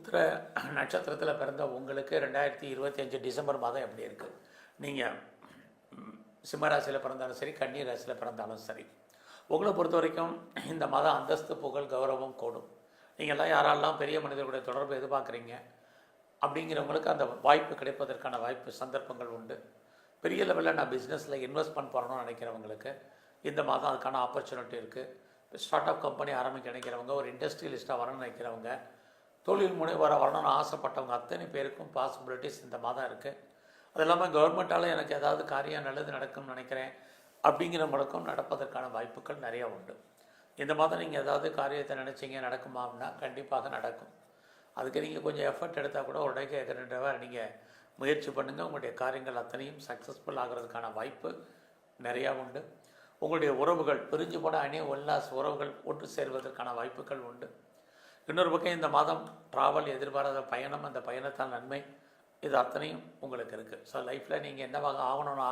உத்திர நட்சத்திரத்தில் பிறந்த உங்களுக்கு 2025 டிசம்பர் மாதம் எப்படி இருக்குது? நீங்கள் சிம்ம ராசியில் பிறந்தாலும் சரி, கன்னி ராசியில் பிறந்தாலும் சரி, உங்களை பொறுத்த வரைக்கும் இந்த மாதம் அந்தஸ்து, புகழ், கௌரவம் கூடும். நீங்கள்லாம் யாரெல்லாம் பெரிய மனிதர்களுடைய தொடர்பு எதிர்பார்க்குறீங்க அப்படிங்கிறவங்களுக்கு அந்த வாய்ப்பு கிடைப்பதற்கான வாய்ப்பு சந்தர்ப்பங்கள் உண்டு. பெரிய லெவலில் நான் பிஸ்னஸில் இன்வெஸ்ட்மெண்ட் பண்ணணும்னு நினைக்கிறவங்களுக்கு இந்த மாதம் அதுக்கான ஆப்பர்ச்சுனிட்டி இருக்குது. ஸ்டார்ட் அப் கம்பெனி ஆரம்பிக்க நினைக்கிறவங்க, ஒரு இண்டஸ்ட்ரியலிஸ்ட்டாக வரணும்னு நினைக்கிறவங்க, தொழில் முனைவராக வரணும்னு ஆசைப்பட்டவங்க அத்தனை பேருக்கும் பாசிபிலிட்டிஸ் இந்த மாதம் இருக்குது. அது இல்லாமல் கவர்மெண்ட்டால் எனக்கு ஏதாவது காரியம் நல்லது நடக்கும்னு நினைக்கிறேன் அப்படிங்கிறவங்களுக்கும் நடப்பதற்கான வாய்ப்புகள் நிறையா உண்டு. இந்த மாதம் நீங்கள் ஏதாவது காரியத்தை நினச்சிங்க நடக்குமா அப்படின்னா கண்டிப்பாக நடக்கும். அதுக்கு நீங்கள் கொஞ்சம் எஃபர்ட் எடுத்தால் கூட உடனே கேட்குறன்றவ நீங்கள் முயற்சி பண்ணுங்கள். உங்களுடைய காரியங்கள் அத்தனையும் சக்ஸஸ்ஃபுல் ஆகிறதுக்கான வாய்ப்பு நிறையா உண்டு. உங்களுடைய உறவுகள் பிரிஞ்சு போன உல்லாஸ் உறவுகள் ஒன்று சேர்வதற்கான வாய்ப்புகள் உண்டு. இன்னொரு பக்கம் இந்த மாதம் ட்ராவல், எதிர்பாராத பயணம், அந்த பயணத்தால் நன்மை, இது அத்தனையும் உங்களுக்கு இருக்குது. ஸோ லைஃப்பில் நீங்கள் என்னவாக ஆகணும்னு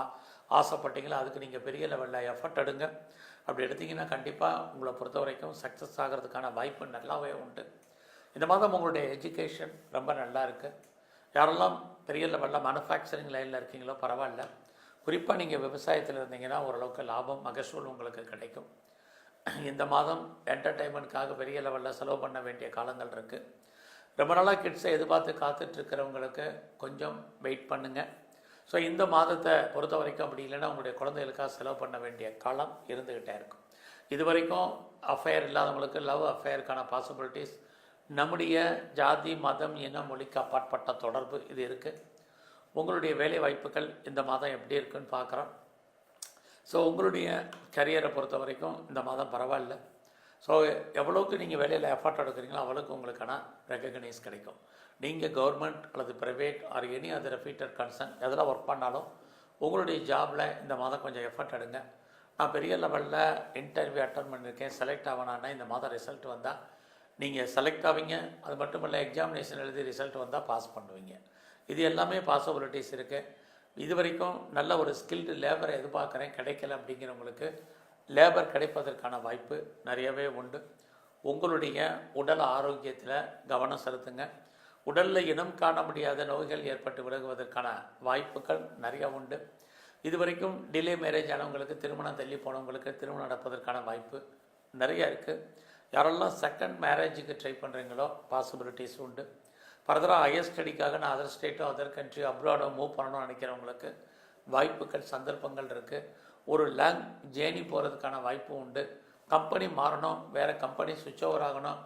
ஆசைப்பட்டீங்களோ அதுக்கு நீங்கள் பெரிய லெவலில் எஃபர்ட் எடுங்க. அப்படி எடுத்திங்கன்னா கண்டிப்பாக உங்களை பொறுத்த வரைக்கும் சக்ஸஸ் ஆகிறதுக்கான வாய்ப்பு நல்லாவே உண்டு. இந்த மாதம் உங்களுடைய எஜுகேஷன் ரொம்ப நல்லா இருக்குது. யாரெல்லாம் பெரிய லெவலில் மேனுஃபேக்சரிங் லைனில் இருக்கீங்களோ பரவாயில்ல. குறிப்பாக நீங்கள் விவசாயத்தில் இருந்தீங்கன்னா ஓரளவுக்கு லாபம், மகசூல் உங்களுக்கு கிடைக்கும். இந்த மாதம் என்டர்டெயின்மெண்ட்காக பெரிய லெவலில் செலவு பண்ண வேண்டிய காலங்கள் இருக்குது. ரொம்ப நாளாக கிட்ஸை எதிர்பார்த்து காத்துட்ருக்கிறவங்களுக்கு கொஞ்சம் வெயிட் பண்ணுங்கள். ஸோ இந்த மாதத்தை பொறுத்த வரைக்கும் அப்படி இல்லைன்னா உங்களுடைய குழந்தைகளுக்காக செலவு பண்ண வேண்டிய காலம் இருந்துக்கிட்டே இருக்கும். இது வரைக்கும் அஃபேர் இல்லாதவங்களுக்கு லவ் அஃபேருக்கான பாசிபிலிட்டிஸ், நம்முடைய ஜாதி, மதம், இனம், மொழிக்கு அப்பாற்பட்ட தொடர்பு இது இருக்குது. உங்களுடைய வேலை வாய்ப்புகள் இந்த மாதம் எப்படி இருக்குன்னு பார்க்குறோம். ஸோ உங்களுடைய கரியரை பொறுத்த வரைக்கும் இந்த மாதம் பரவாயில்ல. ஸோ எவ்வளோக்கு நீங்கள் வேலையில் எஃபர்ட் எடுக்கிறீங்களோ அவ்வளோக்கு உங்களுக்கான ரெகக்னைஸ் கிடைக்கும். நீங்கள் கவர்மெண்ட் அல்லது private or any other reputed concern எதில் ஒர்க் பண்ணாலும் உங்களுடைய ஜாபில் இந்த மாதம் கொஞ்சம் எஃபர்ட் எடுங்க. நான் பெரிய லெவலில் இன்டர்வியூ அட்டன் பண்ணியிருக்கேன், செலக்ட் ஆகணுன்னா இந்த மாதம் ரிசல்ட் வந்தால் நீங்கள் செலக்ட் ஆவீங்க. அது மட்டும் இல்லை, எக்ஸாமினேஷன் எழுதி ரிசல்ட் வந்தால் பாஸ் பண்ணுவீங்க. இது எல்லாமே பாசிபிலிட்டிஸ் இருக்குது. இது வரைக்கும் நல்ல ஒரு ஸ்கில்டு லேபரை எதிர்பார்க்குறேன், கிடைக்கல அப்படிங்கிறவங்களுக்கு லேபர் கிடைப்பதற்கான வாய்ப்பு நிறையவே உண்டு. உங்களுடைய உடல் ஆரோக்கியத்தில் கவனம் செலுத்துங்க. உடலில் இனம் காண முடியாத நோய்கள் ஏற்பட்டு விலகுவதற்கான வாய்ப்புகள் நிறையா உண்டு. இது வரைக்கும் டிலே மேரேஜ் ஆனவங்களுக்கு, திருமணம் தள்ளி போனவங்களுக்கு திருமணம் நடப்பதற்கான வாய்ப்பு நிறையா இருக்குது. யாரெல்லாம் செகண்ட் மேரேஜுக்கு ட்ரை பண்ணுறீங்களோ பாசிபிலிட்டிஸ் உண்டு. ஃபர்தராக ஹையர் ஸ்டடிக்காக நான் அதர் ஸ்டேட்டோ, அதர் கண்ட்ரி, அப்ராடோ மூவ் பண்ணணும்னு நினைக்கிறவங்களுக்கு வாய்ப்புகள், சந்தர்ப்பங்கள் இருக்குது. ஒரு லாங் ஜேர்னி போகிறதுக்கான வாய்ப்பு உண்டு. கம்பெனி மாறணும், வேறு கம்பெனி சுவிட்ச் ஓவர் ஆகணும்,